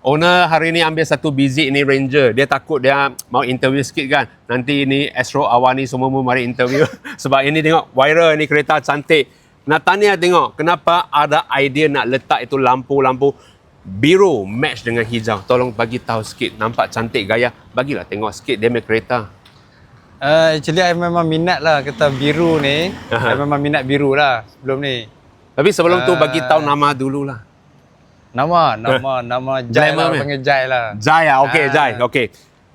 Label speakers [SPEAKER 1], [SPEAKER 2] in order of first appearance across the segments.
[SPEAKER 1] Owner hari ni ambil satu busy ni Ranger. Dia takut dia mau interview sikit kan. Nanti ni Astro Awani semua mari interview. Sebab ini tengok viral ni kereta cantik. Nak tanya tengok kenapa ada idea nak letak itu lampu-lampu biru match dengan hijau. Tolong bagi tahu sikit. Nampak cantik gaya. Bagilah tengok sikit dia punya kereta.
[SPEAKER 2] Actually I memang minat lah kereta biru ni. I memang minat biru lah sebelum ni.
[SPEAKER 1] Tapi sebelum tu bagi tahu nama dululah.
[SPEAKER 2] Nama Jai lah, panggil Jai lah.
[SPEAKER 1] Jai lah, okey Jai. Okey.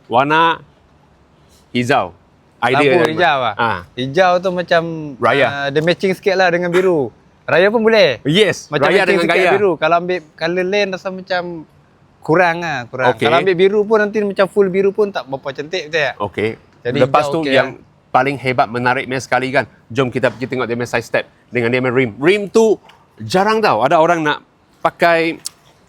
[SPEAKER 1] Warna hijau.
[SPEAKER 2] Lampu hijau lah. Hijau tu macam
[SPEAKER 1] Raya.
[SPEAKER 2] dia matching sikit lah dengan biru. Raya pun boleh.
[SPEAKER 1] Yes,
[SPEAKER 2] Macam
[SPEAKER 1] Raya
[SPEAKER 2] matching
[SPEAKER 1] dengan
[SPEAKER 2] sikit
[SPEAKER 1] gaya.
[SPEAKER 2] biru. Kalau ambil colour lain rasa macam kurang lah.
[SPEAKER 1] Okey.
[SPEAKER 2] Kalau ambil biru pun nanti macam full biru pun tak berapa cantik, betul tak?
[SPEAKER 1] Okey.
[SPEAKER 2] Jadi
[SPEAKER 1] Lepas
[SPEAKER 2] hijau
[SPEAKER 1] tu
[SPEAKER 2] okey
[SPEAKER 1] yang paling hebat menariknya sekali kan. Jom kita pergi tengok dia punya side step dengan dia punya rim. Rim tu jarang tau ada orang nak pakai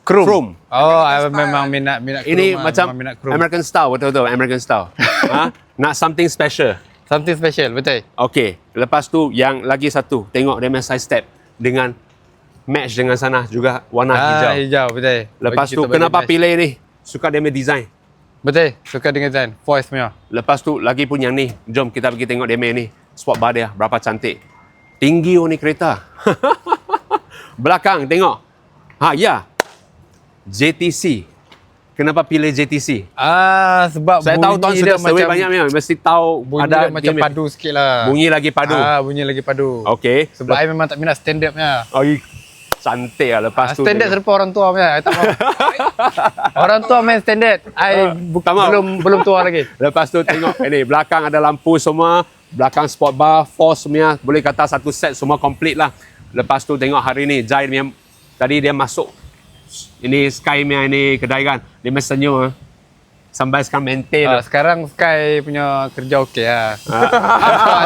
[SPEAKER 1] chrome.
[SPEAKER 2] Oh, I memang minat
[SPEAKER 1] Ini
[SPEAKER 2] chrome,
[SPEAKER 1] macam
[SPEAKER 2] memang minat chrome.
[SPEAKER 1] American style, betul-betul American style. Nak something special.
[SPEAKER 2] Something special, betul.
[SPEAKER 1] Okey, lepas tu yang lagi satu, tengok dia punya side step dengan match dengan sana juga warna hijau.
[SPEAKER 2] Hijau, betul.
[SPEAKER 1] Lepas
[SPEAKER 2] Bagi
[SPEAKER 1] tu
[SPEAKER 2] kita
[SPEAKER 1] kenapa
[SPEAKER 2] bagi match.
[SPEAKER 1] pilih ni? Suka dia punya design.
[SPEAKER 2] Betul, suka dengan design. Voice punya.
[SPEAKER 1] Lepas tu lagi pun yang ni, jom kita pergi tengok dia punya ni. Sport bar dia berapa cantik. Tinggi ni kereta. Belakang tengok. Ya. JTC. Kenapa pilih JTC?
[SPEAKER 2] Sebab
[SPEAKER 1] Saya tahu tuan sudah survey banyak memang mesti tahu
[SPEAKER 2] bunyi
[SPEAKER 1] ada
[SPEAKER 2] dia macam padu sikit lah.
[SPEAKER 1] Bunyi lagi padu.
[SPEAKER 2] Bunyi lagi padu.
[SPEAKER 1] Okey.
[SPEAKER 2] Sebab I memang tak minat standard punya.
[SPEAKER 1] Cantik lah lepas tu.
[SPEAKER 2] Standard serupa orang tua punya. I tak mau. Orang tua main standard. I
[SPEAKER 1] tak mau.
[SPEAKER 2] belum tua lagi.
[SPEAKER 1] Lepas tu tengok ini belakang ada lampu semua, belakang sport bar, force punya, boleh kata satu set semua complete lah. Lepas tu tengok hari ni Jai punya, tadi dia masuk ini Sky punya ini kedai kan. Dia mesti senyum sampai sekarang maintain.
[SPEAKER 2] Sekarang Sky punya kerja okey lah.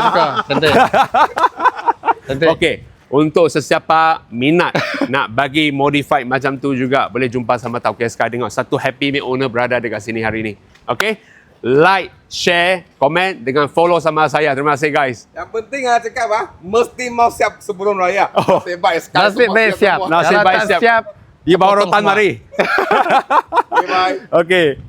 [SPEAKER 2] Suka. Cantik.
[SPEAKER 1] Okey. Untuk sesiapa minat nak bagi modified macam tu juga boleh jumpa sama Tauke Sky. Tengok satu happy meal owner berada dekat sini hari ni. Okey. Like, share, komen dengan follow sama saya. Terima kasih guys.
[SPEAKER 3] Yang penting cakap mesti mau siap sebelum raya. Nasib baik sekali.
[SPEAKER 2] Nasib baik siap.
[SPEAKER 1] Nasib
[SPEAKER 2] Kalau
[SPEAKER 1] baik
[SPEAKER 2] tak
[SPEAKER 1] siap.
[SPEAKER 2] siap,
[SPEAKER 1] Dia bawa rotan mari.
[SPEAKER 3] Bye bye.
[SPEAKER 1] Okey.